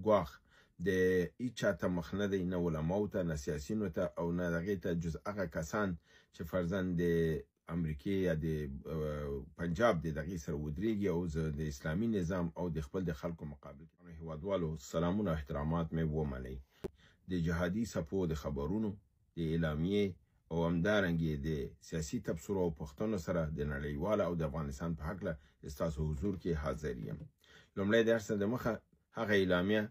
ګواښ د هیچا ته مخ نه دی، نه علماو ته، نه سیاسینو ته او نه دغې ته، جز هغه کسان چې فرضاً د امریکې یا د پنجاب د دغې سره ودرېږي او د اسلامي نظام او د خپل د خلکو مقابل کې. هیوادوالو سلامونه او احترامات مې ومنئ. د جهادي څپو د خبرونو، د اعلامیې او همدارنګې د سیاسي تبصرو او پوښتنو سره د نړیواله او د افغانستان په هکله ستاسو حضور کې حاضر یم. لومړی د هر څه دمخه هغه اعلامیه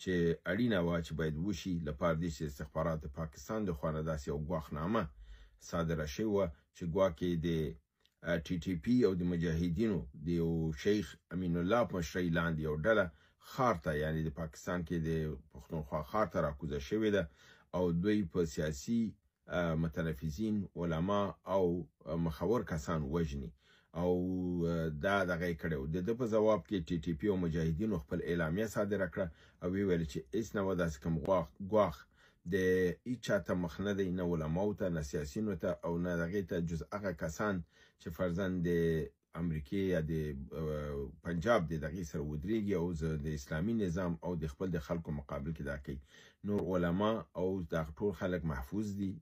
چې اړینه وه چې باید وشي لپاره دې چې استخبارات پاکستان د خوا نه داسې یو ګواښنامه صادره شوې وه چې ګواکې د ټي ټي پي او د مجاهدینو د یو شیخ امین الله په مشرۍ لاندې یو ډله ښار ته، یعنې د پاکستان کې د پښتونخوا ښار ته راکوزه شوې ده او دوی په سیاسي متنفذین، علما او مخور کسان وژني او دا دغه یې کړی و. د ده په ځواب کې ټي ټي پي او مجاهدینو خپل اعلامیه صادره کړه او ویل چې هېڅ نه وه داسې کوم ګواښ د هیچا ته مخ نه دی، نه علماو ته، نه سیاسینو ته او نه دغې ته، جز هغه کسان چې فرضاً د امریکې یا د پنجاب د دغې سره ودرېږي او د اسلامي نظام او د خپل د خلکو مقابل کې دا کوي. نور علما او دغه ټول خلک محفوظ دي.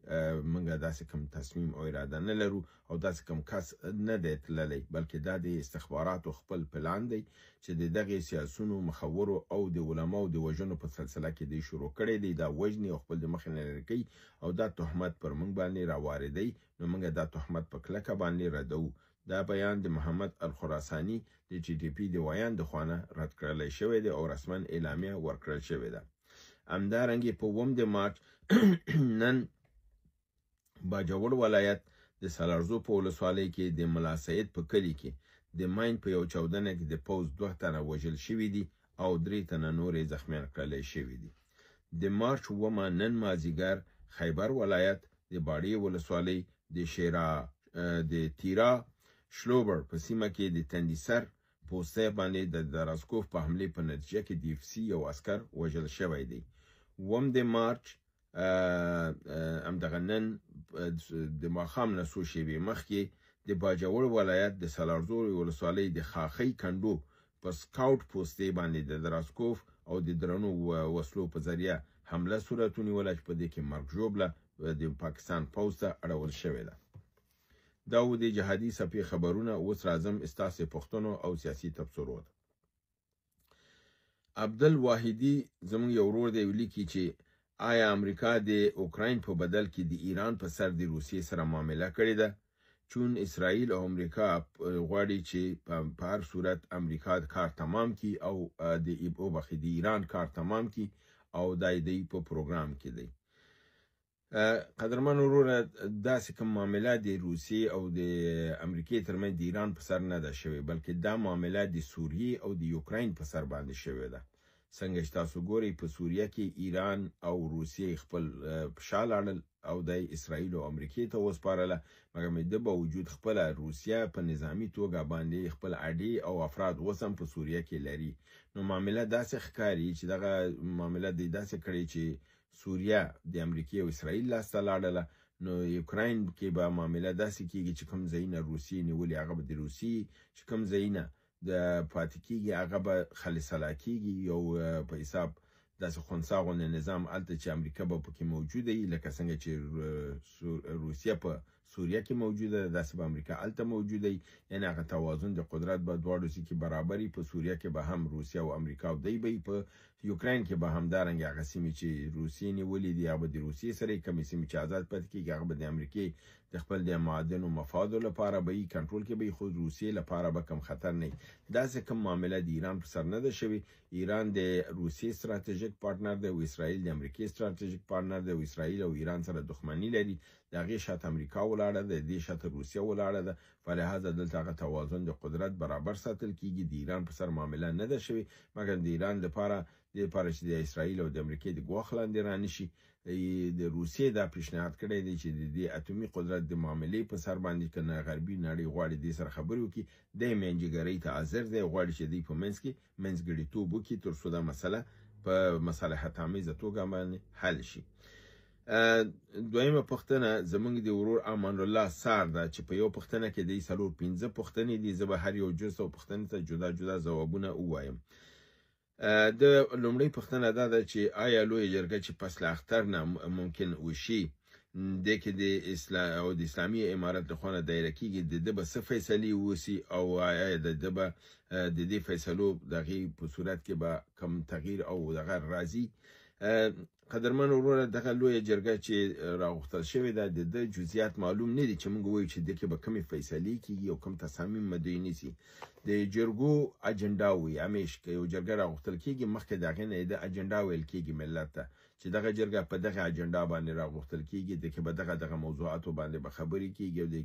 موږ داسې کوم تصمیم او اراده نه لرو او داسې کوم کس نه دی تللی، بلکې دا د استخباراتو خپل پلان دی چې د دغې سیاسونو، مخورو او د علماو د وژنو په سلسله کې دی شروع کړی دی. دا وژني او خپل د مخې نه لرې کوي او دا تهمت پر موږ باندې راواردوي. نو موږ دا تهمت په کلکه باندې ردوو. دا بیان د محمد الخراساني د ټي ټي پي د ویان د خوا نه رد کړلی شوی دی او رسما اعلامیه ورکړل شوې ده. همدارنګې په 1 د مارچ نن باجوړ ولایت د سالارزو په ولسوالۍ کې د ملا سید په کلي کې د ماین په یو چاودنه کې د پوځ 2 تنه وژل شوي دي او 3 تنه نورې زخمیان کړلی شوي دي. د مارچ 9 نن مازدیګر خیبر ولایت د باړې ولسوالۍ د تیرا شلوبر په سیمه کې د تندیسر پوسته باندې د دراسکوف په حمله په نتیجه کې د اف سی یو عسکر وژل شوی دی. 1 د مارچ همدغه نن د ماښام نه څو شېبې مخکې د باجوړ ولایت د سالارزو ولسوالۍ د خاخۍ کنډو په سکاوټ پوستې باندې د دراسکوف او د درنو وسلو په ذریعه حمله صورت ونیوله چې په دې کې مرګ ژوبله د پاکستان پوځ ته اړول شوې ده. دا و د جهادي څپې خبرونه. اوس راځم ستاسې پوښتنو او سیاسي تبصرو ته. عبدالواحدي زموږ یو ورور دی ولیکي چې آیا امریکا د اوکراین په بدل کې د ایران په سر د روسیې سره معامله کړې ده؟ چون اسرائیل او امریکا غواړي چې په هر صورت امریکا کار تمام کی او د ایران کار تمام کی او دا دی په پروګرام کې دی. قدرمن وروره، داسې کوم معامله د روسیې او د امریکې ترمنځ د ایران په سر نه ده شوې، بلکې دا معامله د سوریې او د یوکراین په سر باندې شوې ده. څنګه چې تاسو ګورئ په سوریه کې ایران او روسیې خپل شا لاړل او د اسرائیل او امریکې ته وسپارله، مګر د باوجود خپل روسیه په نظامی توګه باندې خپل اډې او افراد وسم په سوریه کې لري. نو معامله داسې ښکاري چې دغه معامله د داسې کړي چې سوریه د امریکې او اسرائیل لاسته لاړله. نو یوکراین کې به معامله داسې کیږي چې کوم ځایونه روسیې نیولي هغه به د روسیې، چې کوم ځایونه د پاتې کیږي هغه به خالصلا کیږي. یو په حساب داسې خنثی غوندې نظام هلته چې امریکا به پکې موجوده وي، لکه څنګه چې روسیه په سوریه کې موجوده ده، داسې به امریکا هلته موجوده وي. یعنې هغه توازن د قدرت به دواړو سي کې برابر وي. په سوریه کې به هم روسیه او امریکا او دی به وي، په یوکراین کې به همدارنګه هغه سیمې چې روسیې نیولې دي هغه به د روسیې سره، کمې سیمې چې آزاد پاتې کېږي هغه به د امریکې د خپل د معادنو مفادو لپاره به وي، کنټرول کې به وي، خو روسیې لپاره به کم خطر نه وي. داسې کوم معامله د ایران په سر نه ده شوې. ایران د روسیې ستراتیژیک پارتنر دی او اسرائیل د امریکې ستراتیژیک پارتنر دی او اسرائیل او ایران سره دښمني لري. د هغې شاته امریکا ولاړه ده، د دې شاته روسیه ولاړه ده. فلهذا دلته هغه توازن د قدرت برابر ساتل کیږي. د ایران په سر معامله نه ده شوې، مګر د ایران لپاره چې د اسرائیل او د امریکې د ګواښ لاندې رانشي. د روسیې دا پیشنهاد کړی دی چې د دې اټومي قدرت د معاملې په سر باندې که نه غربي نړۍ غواړي دې سره خبرې وکړي، دی منځګړۍ ته حاضر دی، غواړي چې دی په منځ کې منځګړیتوب وکړي تر څو دا مسله په مصالحت آمیزه توګه باندې حل شي. دویمه پوښتنه زموږ د ورور امان الله سار ده چې په یو پوښتنه کې دی 4-5 پوښتنې دي. زه به هر یو جز او پوښتنې ته جدا جدا ځوابونه ووایم. د لومړی پوښتنه دا ده چې آیا لویه جرګه چې فصل اختر نه ممکن وشي د کې د اسلام او د اسلامي امارت له خوا دایره کیږي د به څه فیصلې وسی او آیا د به د دې فیصلو دغه په صورت کې به کم تغییر او دغه راځي. قدرمن وروره دغه لویه جرګه چې راغوښتل شوې ده د جزئیات معلوم نه دي چې موږ وایو چې د کې به کومې فیصلې کیږي او کوم تصامیم مدعي نیسي. د جرګو اجنډا وي همیش که یو جرګه راغوښتل کیږي مخکې د هغې نه د اجنډا ویل کیږي ملت ته چې دغه جرګه په دغه اجنډا باندې راغوښتل کیږي د کې به دغه موضوعاتو باندې به خبرې کیږي.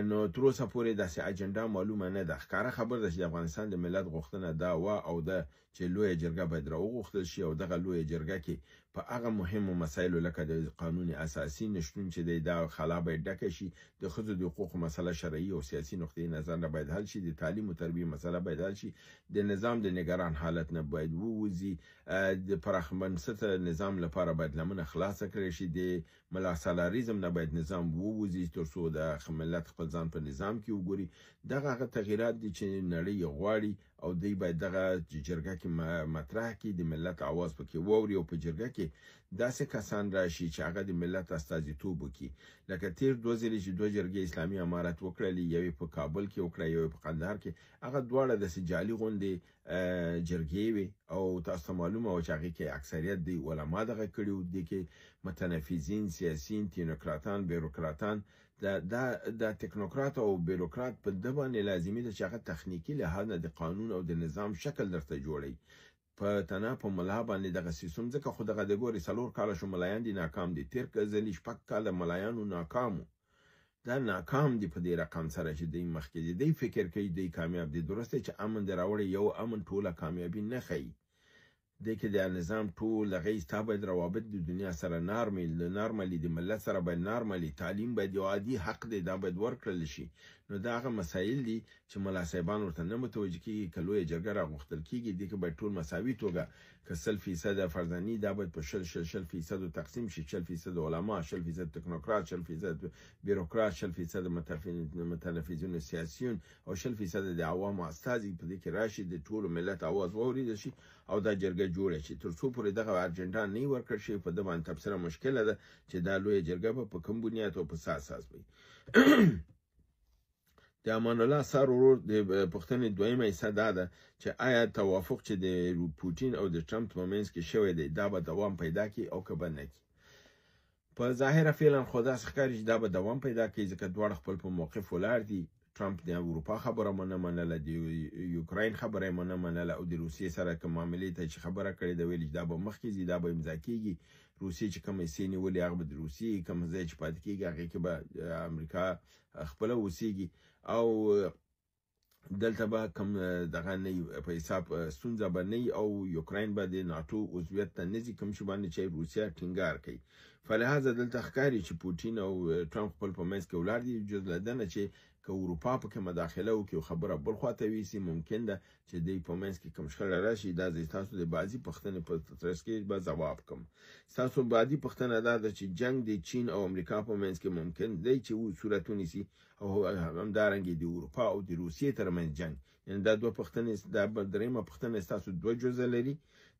نو تر اوسه پورې داسې اجنډا معلومه نه ده. ښکاره خبر ده چې د افغانستان د ملت غوښتنه دا وه او ده چې لویه جرګه باید راوغوښتل شي او دغه لویه جرګه کې په هغه مهمو مسایلو لکه د قانون اساسي نشتون چې دا خلا باید ډکه شي، د ښځو د حقوقو مسله شرعي او سیاسي نقطې نظر نه باید حل شي، د تعلیم او تربیه مسله باید حل شي، د نظام د نگران حالت نه باید ووځي، د پراخ بنسټه نظام لپاره باید لمنه خلاصه کړي شي، د ملا سالاریزم نه باید نظام ووځي ترڅو د ملت خپل ځان په نظام کې وګوري. دغه هغه تغییرات دي چې نړۍ غواړي او دوی باید دغه جرګه کې مطرح کړي، د ملت اواز پکې واوري او په جرګه کې داسې کسان راشي چې هغه د ملت استازیتوب وکړي. لکه تیر 2 ځلې چې 2 جرګې اسلامي امارت وکړلې، یوې په کابل کې وکړه یوې په قندهار کې، هغه دواړه داسې جعلي غوندې جرګې وي او تاسو معلومه و چې هغې کې اکثریت د علما دغه کړي وو، دې کې متنفذین، سیاسیین، تکنوکراتان، بیروکراتان. د تکنوکرات او بیروکرات په د باندې لازمي ده چې هغه تخنیکی لحاظ نه د قانون او د نظام شکل درته جوړي په تنه په ملا باندې دغه سیستم ځکه خو دغه د ګوري 4 کال شو ملایان دي ناکام دي، تیر ځلې 6 کال ملایانو ناکامو، دا ناکام دي په دې رقم سره چې دوی مخکې دي. دوی فکر کوي دوی کامیاب دي، درسته چې امن دراوړي یو امن ټوله کامیابی نه خي. د کې د نظام ټول هغه استابد روابط د دنیا سره نارملي د ملت سره باید نارملي، تعلیم باید یو عادي حق دی، دا باید ورکړل شي. نو دا هغه مسایل دي چې ملا صاحبان ورته نه متوجه کیږي. که لویه جرګه راغوښتل کیږي د کې باید ټول مساوي توګه که 100% فرزاني دا باید په 100% تقسیم شي، 100% علما، 100% تکنوکرات، 100% بیروکرات، 100% متنفذین سیاسیون او 100% د عوامو استازي په دې کې راشي، د ټول ملت اواز واورېدل شي او دا جرګه جوړه شي. تر څو پورې دغه اجنډا نه ورکړل شي په د باندې تفسیر مشکله ده چې دا لویه جرګه په کوم بنیاد او په اساس وي. د امان الله سار ورور د پښتنې دویمه حصہ دا ده چې آیا توافق چې د پوتین او د ټرمپ په منځ کې شوی دی دا به دوام پیدا کړي او که به نه کړي. په ظاهره فعلا خو داسې ښکاري چې دا به دوام پیدا کړي ځکه دواړه خپل په موقف ولاړ دي. ټرمپ د اروپا خبره نه منله، د یوکراین خبره یې نه منله او د روسیې سره کوم معاملې ته چې خبره کړې ده ویل چې دا به مخکې ځي، دا به امضا کېږي. روسیې چې کوم حصې نیولې هغه به د روسیې، کوم ځای چې پاتې کېږي هغې کې به امریکا خپله اوسېږي او دلته به کوم دغه نه په حساب ستونزه به نه او یوکراین به د ناتو عضویت ته نه ځي، کوم شي باندې چې روسیه ټینګار کوي. فلهذا دلته ښکاري چې پوتین او ټرمپ خپل په منځ کې ولاړ دي، جز له ده نه چې که اروپا پکې مداخله وکړي او خبره بل خواته ویسي، ممکن ده چې دوی په منځ کې کوم شخړه راشي. دا زه تاسو د بعضې پوښتنې په ترڅ کې به ځواب کوم. ستاسو بعدي پوښتنه دا ده چې جنګ د چین او امریکا په منځ کې ممکن دی چې صورت ونیسي او همدارنګه د اروپا او د روسیې ترمنځ جنګ. یعنې دا دوه پوښتنې، دا درېیمه پوښتنه ستاسو 2 جزء لري،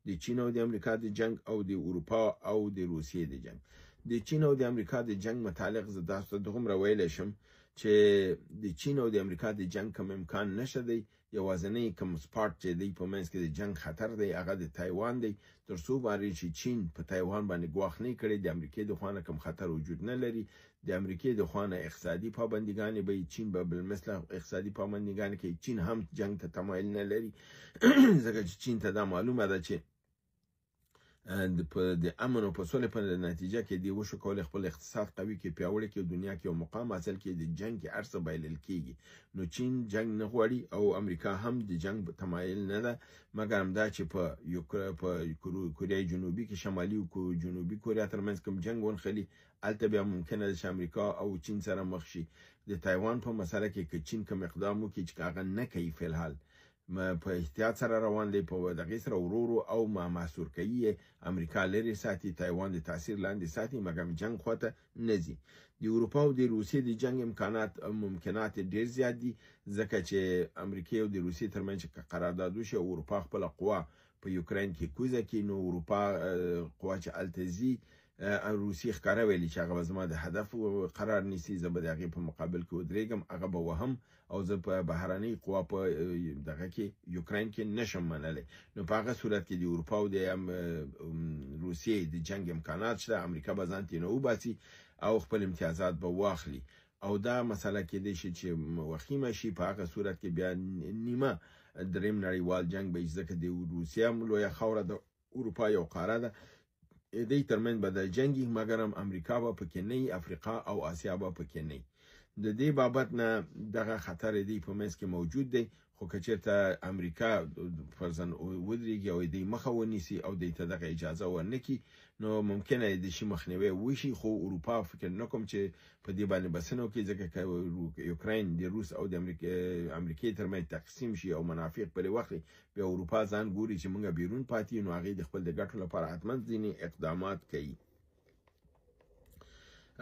د چین او د امریکا د جنګ او د اروپا او د روسیې د جنګ. د چین او د امریکا د جنګ متعلق زه تاسو ته دومره ویلی شم چې د چین او د امریکا د جنګ کوم امکان نشته دی. یوازینی کوم سپاټ چې دی په منځ کې د جنګ خطر دی هغه د تایوان دی. تر څو باندې چې چین په تایوان باندې ګواښ نه کړي، د امریکې د خوا نه کوم خطر وجود نه لري. د امریکې د خوا نه اقتصادي پابندیګانې به چین به بالمثله اقتصادي پابندیګانې کوي. چین هم جنګ ته تمایل نه لري ځکه چې چین ته دا معلومه ده چې د امن او په سولې په نتیجه کې دی وشو کولای خپل اقتصاد قوي کې پیاوړی کې دنیا کې او مقام حاصل کې د جنگ کې ارڅه بایلل کېږي. نو چین جنگ نه غواړي او امریکا هم د جنگ تمایل نه ده، مګر همدا چې په کوریا جنوبي کې شمالي او جنوبي کوریا ترمنځ کوم جنگ ونښلي، هلته بیا ممکنه ده چې امریکا او چین سره مخ شي. د تایوان په مسله کې که چین کوم اقدام وکړي چې هغه نه کوي فلحال په احتیاط سره روان دی، په دغې سره ورو او محصور کوي امریکا لرې ساتي، تایوان د تاثیر لاندې ساتي، مګر جنگ خواته نه ځي. د اروپا او د روسیې د جنگ ممکنات ډېر زیات دي ځکه چې امریکا او د روسیې ترمنځ قرارداد وشي او اروپا خپله قوا په یوکرين کې کوزه کې نو اروپا قوا چې التزي روسي ښکارا ویلي چې هغه زما د هدف قرار نیسي زه به د هغې په مقابل کې ودرېږم هغه به وهم او زه په بهرنۍ قوا په دغه کې یوکرين کې نشم منلی نو په هغه صورت کې د اروپا او د روسیې د جنگ امکانات شته امریکا به ځان ترې نه وباسي او خپل امتیازات به واخلي او دا مسله کېدای شي چې وخیمه شي په هغه صورت کې بیا نیمه دریم نړیوال جنگ به ځکه د روسیې هم لویه خاوره د اروپا یو قاره ده دې ترمن به د جنگي مګر هم امریکا به پکې نه افریقا او آسیا به پکې نه د دې بابت نه دغه خطر دی په منځ کې موجود دی خو که چېرته امریکا فرضاً ودرېږي او دې مخه ونیسي او دې ته دغه اجازه ورنکړي نو ممکنه د شي مخنیوي وشي خو اروپا فکر نه کوم چې په دې باندې بسنو کې ځکه یوکرين د روس او د امریکای ترمنځ تقسیم شي او منافع په وخت به اروپا ځان ګوري چې موږ بیرون پاتې نو هغه د خپل د ګټو لپاره حتماً ځینې اقدامات کوي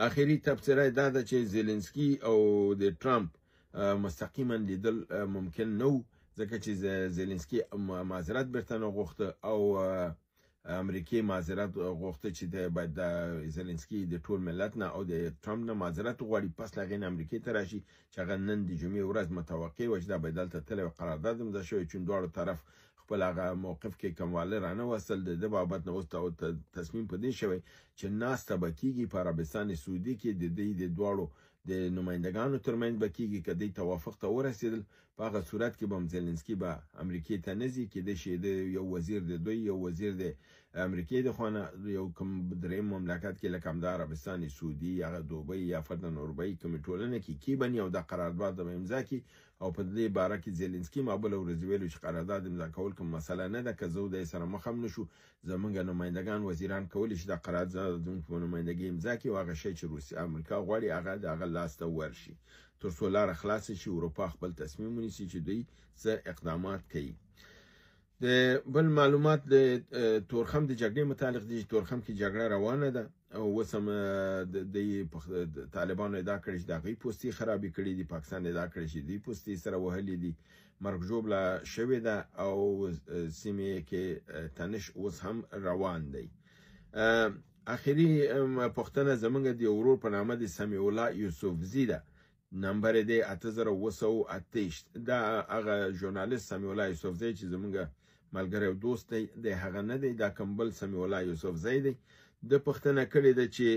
اخیری تبصره دا ده چې زيلنسکي او د ټرمپ مستقیما لیدل ممکن نو ځکه چې زيلنسکي معذرت برتنه غوښته او امریکای معذرت غوښته چې باید د زيلنسکي د ټول ملت نه او د ټرمپ نه معذرت غواړي پس لغین امریکای ته راشي چې هغه نن د جمعې ورځ متوقع و چې دا بدل ته تل قرارداد امضا شوی چې دواړو طرف خپل هغه موقف کې کمواله رانه وصل د بابت نو تصمیم پدې شوی چې ناس تبکیږي په عربستان سعودي کې د دواړو د نمائندگانو ترمنځ بکیږي کدی توافق ته ورسېدل په هغه صورت کې به زيلنسکي به امریکای ته نزي کې د شي د یو وزیر د دوی یو وزیر د امریکای د خونه یو کوم دریم مملکت کې لکه د عربستان سعودي یا دوبۍ یا فردن اوربۍ کوم ټولنه کې بني او د قرارداد د امضا کې او په دې باره کې زيلنسکي مابل ورځ ویلو چې قرارداد امضا کول کوم مسله نه ده که زه د سره مخم نشو زمونږ نمائندگان وزیران کولی چې د قرارداد د نمائندګۍ امضا کې واغه شي چې روسي امریکا غواړي هغه د لاس ته ورشي تر څو لار خلاص شي اروپا خپل تصمیم ونیسي چې دوی څه اقدامات کوي د بل معلومات د تورخم د جګړې متعلق دي تورخم کې جګړه روانه ده او وسم د طالبانو ادعا کړی چې د غي پوسټي خرابې کړې دي پاکستان ادعا کړی چې د پوسټي سره وهلې دي مرګ جوړه شوې ده او سیمه کې تنش اوس هم روان دی اخیری پښتنه زمونږ د اورور په نامه د سمیع الله یوسفزی ده نمبر دی 8028 دا هغه ژورنالیست سمیع الله یوسفزی چې زمونږ ملګری او دوست دی د هغه نه دی دا کمبل سمیع الله یوسفزی دی د پښتنه کړی د چې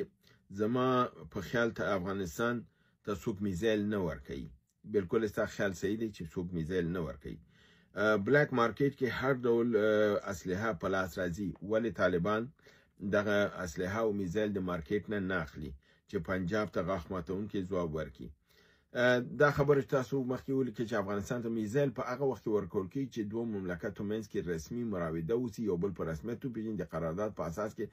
زما په خیال ته افغانستان ته څوک میزایل نه ورکوي بالکل ستا خیال صحیح دی چې څوک میزایل نه ورکوي بلیک مارکیټ کې هر ډول اسلحه په لاس راځي ولی طالبان دغه اسلحه او میزایل د مارکیټ نه ناخلي چې پنجاب ته غاښ ماتونکي ځواب ورکړي دا خبره تاسو مخکې ولیکئ چې افغانستان ته میزایل په هغه وخت ورکول کیږي چې دوه مملکتو منځ کې رسمي مراوده وسی یو بل په رسمیت وپیژني د قرارداد په اساس کې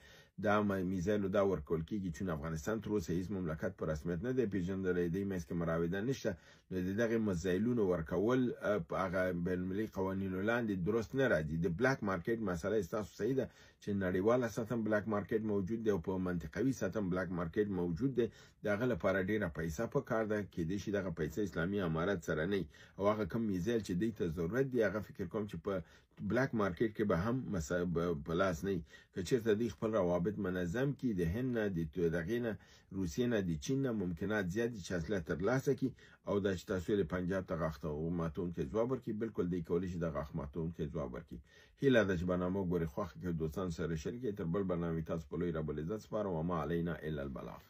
دا میزایل دا ورکول کیږي چې افغانستان تر اوسه هیڅ مملکت په رسمیت نه دی پیژندل دی منځ کې مراوده نشته نو دغه میزایلونو ورکول په هغه بین‌المللي قوانینو لاندې درست نه راځي د بلیک مارکیټ مسله تاسو صحیح ده چې نړیواله سطح بلیک مارکیټ موجود دی او په منطقوي سطح بلیک مارکیټ موجود دی دغه لپاره ډیره پیسې په کار ده کې د دغه پیسې اسلامي امارات سره نه او هغه کم میزایل چې دوی ته ضرورت دی هغه فکر کوم چې په بلیک مارکیټ کې به هم پلاس نه که چېرته دوی خپل روابط منظم کړي د هند نه د دغې نه روسیې نه د چین نه ممکنات زیات دي چې اصله ترلاسه کړي او دا چې تاسو د پنجاب ته غاښ ماتونکی ځواب ورکړي بالکل دوی کولی شي د غاښ ماتونکی ځواب ورکړي هیله ده چې برنامه ګورئ خوښه کې دوستان سره شریکې تر بل برنامې تاسو په لوی رب العزت سپارم وما علینا الا البلاغ